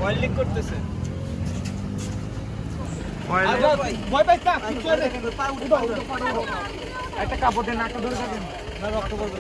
Welding করতেছে একটা কাপড় দেন নাকটা ধরে থাকেন না রক্ত পড়বে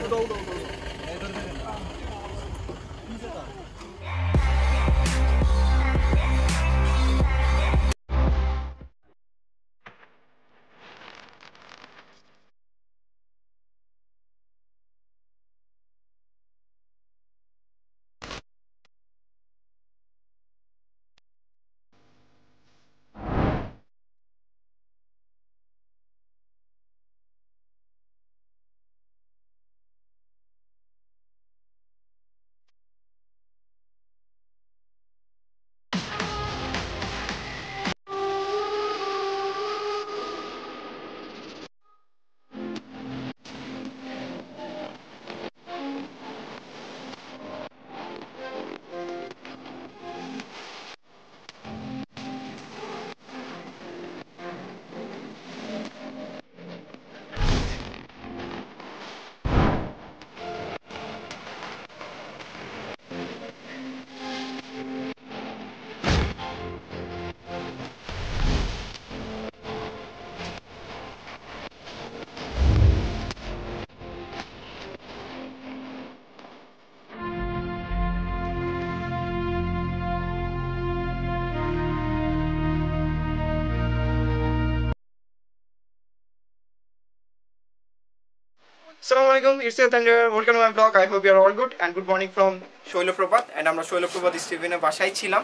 Assalamualaikum, it's Thunder. Welcome to my vlog. I hope you are all good and good morning from Shoilopropat and আমরা শৈলপ্রপাত স্টিভেনের বাসায় ছিলাম।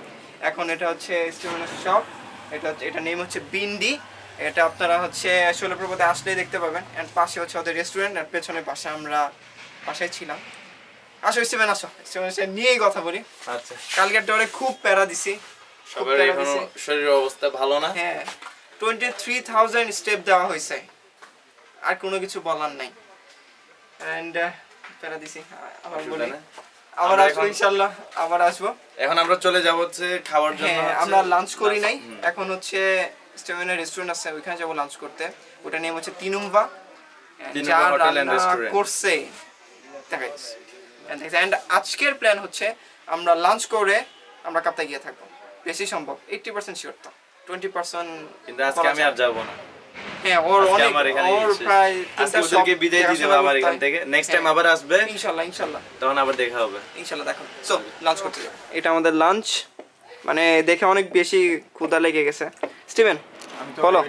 এখন এটা হচ্ছে স্টিভেনের শপ। এটা নেম হচ্ছে বিন্দি। এটা আপনারা হচ্ছে শৈলপ্রপাতে আসলেই দেখতে পাবেন and পাশে হচ্ছে ওদের রেস্টুরেন্ট আর পেছনে পাশে আমরা বাসায় ছিলাম। আসো স্টিভেন আসো। স্টিভেনের সাথে নিয়েই কথা বলি। আচ্ছা। কালকের ডরে খুব প্যারা দিছি। সবার এখন শরীরের অবস্থা ভালো না। হ্যাঁ 23,000 স্টেপ দেওয়া হয়েছে। আর কোনো কিছু বলার নাই। and প্যারা দিছি আবার বলি আবার আসবো ইনশাআল্লাহ আবার আসবো। এখন আমরা চলে যাব হচ্ছে খাওয়ার জন্য। আমরা লাঞ্চ করি নাই, এখন হচ্ছে স্টিভেনের রেস্টুরেন্ট আছে ওইখানে যাব লাঞ্চ করতে। ওটা নেম হচ্ছে তিনুমভা হোটেল এন্ড রেস্টুরেন্ট করছে দেখাইছে। and আজকের প্ল্যান হচ্ছে আমরা লাঞ্চ করে আমরা কাপ্তাই গিয়ে থাকবো বেশি সম্ভব 80% শিওর। তো 20% কিন্তু আজকে আমি আর যাব না। হ্যাঁ ওর প্রায় আজকে বিদায় দিয়ে দেব আবার এখান থেকে। নেক্সট টাইম আবার আসবে ইনশাআল্লাহ তখন আবার দেখা হবে ইনশাআল্লাহ। দেখো সো লাঞ্চ করতে যাব। এটা আমাদের লাঞ্চ, মানে দেখে অনেক বেশি ক্ষুধা লেগে গেছে। স্টিভেন বলো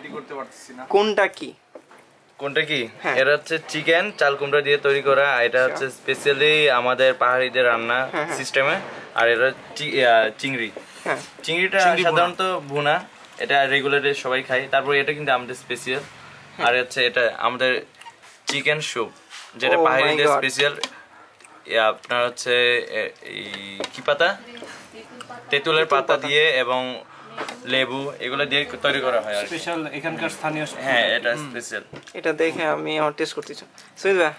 কোনটা কি? এটা হচ্ছে চিকেন চাল কুমড়া দিয়ে তৈরি করা। এটা হচ্ছে স্পেশালি আমাদের পাহাড়িদের রান্না সিস্টেমে। আর এটা চিংড়িটা সাধারণত ভুনা, এটা রেগুলারলি সবাই খায়। তারপর এটা কিন্তু আমাদের স্পেশাল। আর হচ্ছে এটা আমাদের চিকেন স্যুপ যেটা পাহাড়িদের স্পেশাল। আপনার হচ্ছে কি পাতা, তেঁতুলের পাতা দিয়ে এবং লেবু এগুলো দিয়ে তৈরি করা হয় স্পেশাল এখানকার স্থানীয়। হ্যাঁ এটা স্পেশাল। এটা দেখে আমি আমার টেস্ট করতে চাই। সুইদ ভাই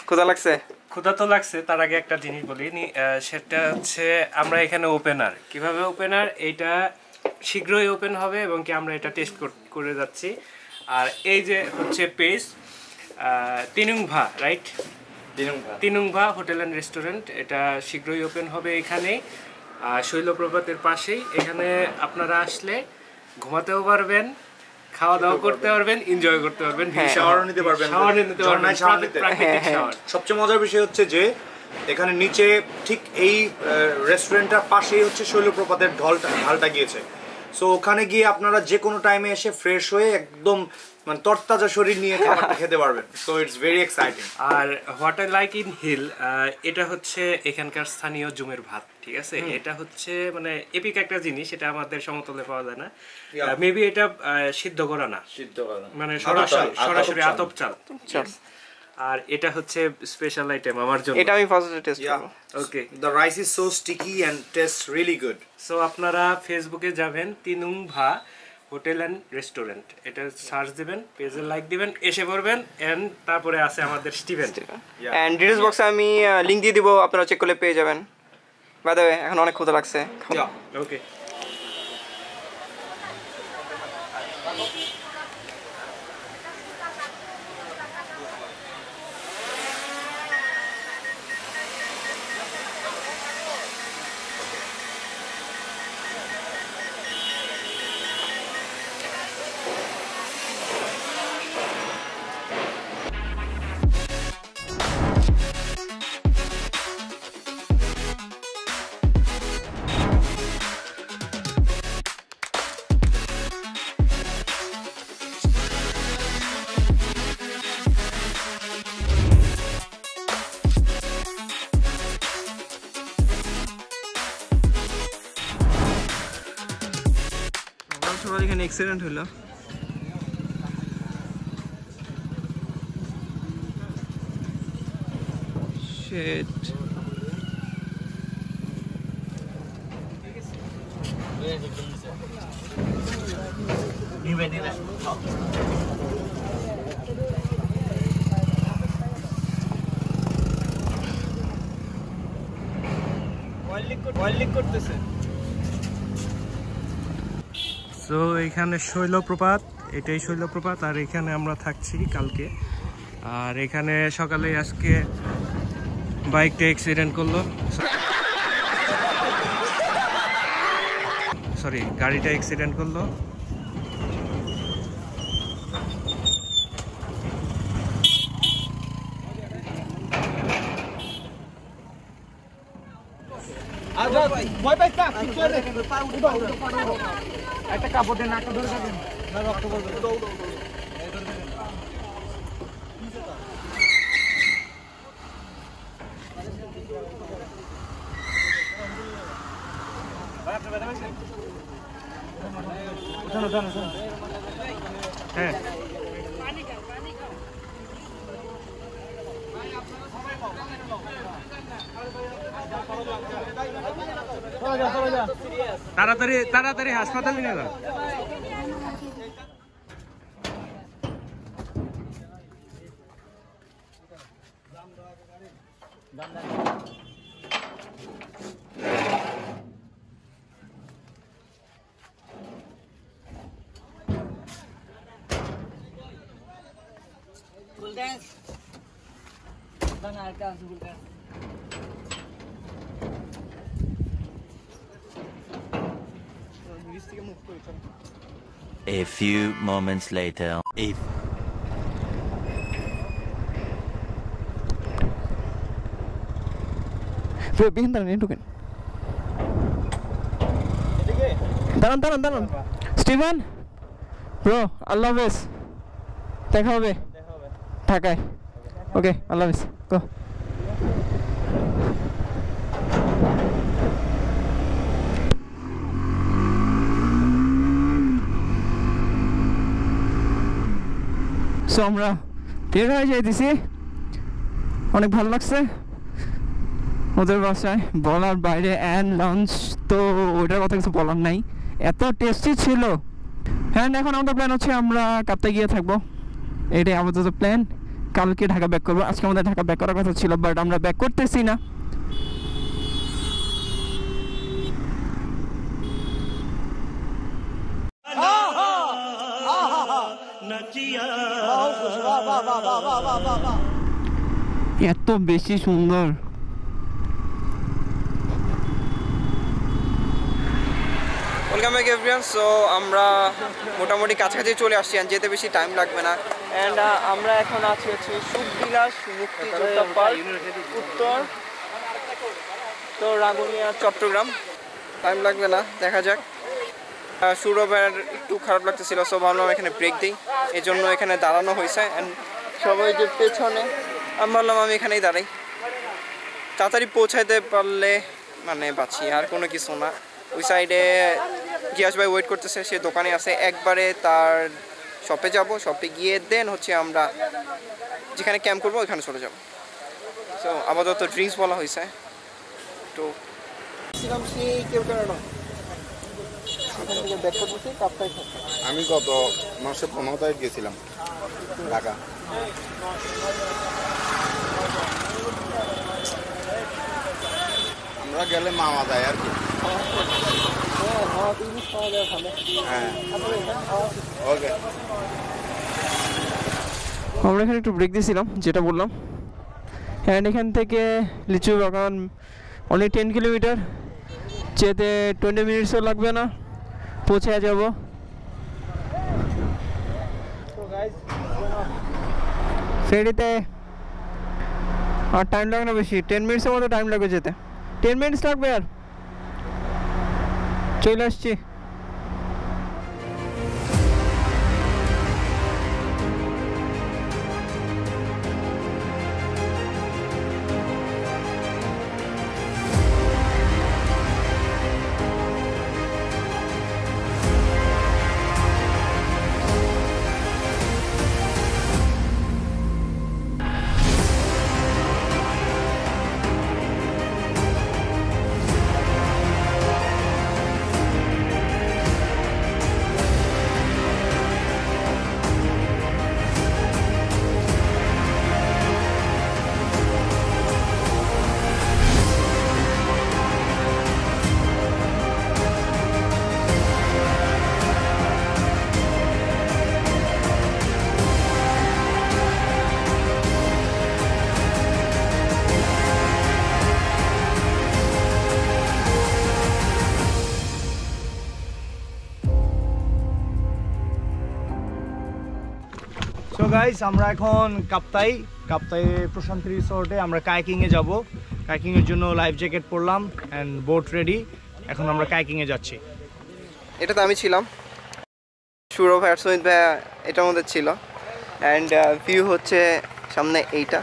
ক্ষুধা লাগছে? ক্ষুধা তো লাগছে, তার আগে একটা জিনিস বলি সেটা হচ্ছে আমরা এখানে ওপেনার। কিভাবে ওপেনার? এইটা শীঘ্রই ওপেন হবে এবং কি আমরা এটা টেস্ট করে যাচ্ছি। আর এই যে হচ্ছে পেজ তিনুমভা, রাইট? তিনুমভা হোটেল অ্যান্ড রেস্টুরেন্ট, এটা শীঘ্রই ওপেন হবে এখানে শৈলপ্রপাতের পাশেই। এখানে আপনারা আসলে ঘুমাতেও পারবেন, খাওয়া দাওয়া করতে পারবেন, এনজয় করতে পারবেন, শাওয়ার নিতে পারবেন। সবচেয়ে মজার বিষয় হচ্ছে যে এখানে নিচে ঠিক এই রেস্টুরেন্টটার পাশেই হচ্ছে শৈলপ্রপাতের ঢালটা গিয়েছে। সো ওখানে গিয়ে আপনারা যে কোনো টাইমে এসে ফ্রেশ হয়ে একদম মানে তরতাজা শরীর নিয়ে খাবারটা খেতে পারবেন। So it's very exciting. আর what I like in hill, এটা হচ্ছে এখানকার স্থানীয় জুমের ভাত, ঠিক আছে? এটা হচ্ছে মানে এপিক একটা জিনিস, এটা আমাদের সমতলে পাওয়া যায় না। মেবি এটা সিদ্ধ করা না, মানে সরাসরি আতপ চাল। আর এটা হচ্ছে স্পেশাল আইটেম আমার জন্য। এটা আমি ফার্স্ট টেস্ট করব। Okay, the rice is so sticky and taste really good. So আপনারা ফেসবুকে যাবেন তিনুমভা হোটেল অ্যান্ড রেস্টুরেন্ট, এটা সার্চ দিবেন, পেজে লাইক দিবেন, এসে পড়বেন। এন্ড তারপরে আছে আমাদের স্টিভেন। এন্ড ডিটেইলস বক্সে আমি লিংক দিয়ে দিব, আপনারা চেক করলে পেয়ে যাবেন। বাই দ্য ওয়ে এখন অনেক ক্ষুধা লাগছে। ওকে এখানে অ্যাক্সিডেন্ট হলো। শিট। অয়েল লিক করতেছে। সো এখানে শৈলপ্রপাত, এটাই শৈলপ্রপাত, আর এখানে আমরা থাকছি কালকে। আর এখানে সকালে আজকে বাইকটা অ্যাক্সিডেন্ট করলো, সরি গাড়িটা অ্যাক্সিডেন্ট করলো। একটা কাপড় দেন, নাকটা ধরে থাকেন, না রক্ত পড়বে। হ্যাঁ তাড়াতাড়ি তাড়াতাড়ি হাসপাতালে নিয়ে যাও। A few moments later. দাঁড়ান দাঁড়ান দাঁড়ান স্টিভেন ব্রো, আল্লাহ হাফেজ, দেখা হবে ঢাকায়। ওকে, আল্লাহ হাফেজ। গো। সো আমরা বের হয়ে যাইতেছি, অনেক ভালো লাগছে ওদের বাসায়, বলার বাইরে। অ্যান্ড লাঞ্চ তো ওইটার কথা কিছু বলার নাই, এত টেস্টি ছিল। হ্যাঁ, এখন আমাদের প্ল্যান হচ্ছে আমরা কাপ্তাই গিয়ে থাকবো, এটাই আমাদের প্ল্যান। কালকে ঢাকা ব্যাক করবো, আজকে আমাদের ঢাকা ব্যাক করার কথা ছিল, বাট আমরা ব্যাক করতেছি না। এত বেশি সুন্দর। Welcome back everyone. সো আমরা মোটামুটি কাছাকাছি চলে আসছি, আর যেতে বেশি টাইম লাগবে না। অ্যান্ড আমরা এখন আছি হচ্ছে সুখবিলাস মুক্তিযোদ্ধা পার্ক, উত্তর তো রাঙ্গুনিয়া, চট্টগ্রাম। টাইম লাগবে না, দেখা যাক। সুরভের একটু খারাপ লাগতেছিল, সো ভাবলাম এখানে ব্রেক দিই, এই জন্য এখানে দাঁড়ানো হয়েছে। অ্যান্ড সবাই যে পেছনে, আমি ভাবলাম আমি এখানেই দাঁড়াই, তাড়াতাড়ি পৌঁছাইতে পারলে মানে বাঁচি, আর কোনো কিছু না। ওই সাইডে গিয়াস ভাই ওয়েট করতেছে, সে দোকানে আছে, একবারে তার শপে যাব, শপে গিয়ে দেন হচ্ছে আমরা যেখানে ক্যাম্প করবো ওইখানে চলে যাব। সো আপাতত ড্রিঙ্কস বলা হয়েছে তো আমি গত মাসে 15 তারিখ গেছিলাম ঢাকা। আমরা গেলে মামা যায় আর কি। হ্যাঁ ওকে। আমরা এখানে একটু ব্রেক দিয়েছিলাম যেটা বললাম, অ্যান্ড এখান থেকে লিচু বাগান অনলি 10 কিলোমিটার, যেতে 20 মিনিটসও লাগবে না, পৌঁছে যাব। ফেরিতে আর টাইম লাগবে না বেশি, 10 মিনিটসের মতো টাইম লাগবে যেতে, 10 মিনিটস লাগবে। আর চলে আসছি। সো গাইস, আমরা এখন কাপ্তাই প্রশান্তি রিসোর্টে আমরা কায়াকিংয়ে যাব। কায়াকিংয়ের জন্য লাইফ জ্যাকেট পরলাম অ্যান্ড বোট রেডি। এখন আমরা কায়াকিংয়ে যাচ্ছি। এটাতে আমি ছিলাম, সৌরভ আর সৈয়দ ভাইয়া এটার মধ্যে ছিল, অ্যান্ড ভিউ হচ্ছে সামনে এইটা।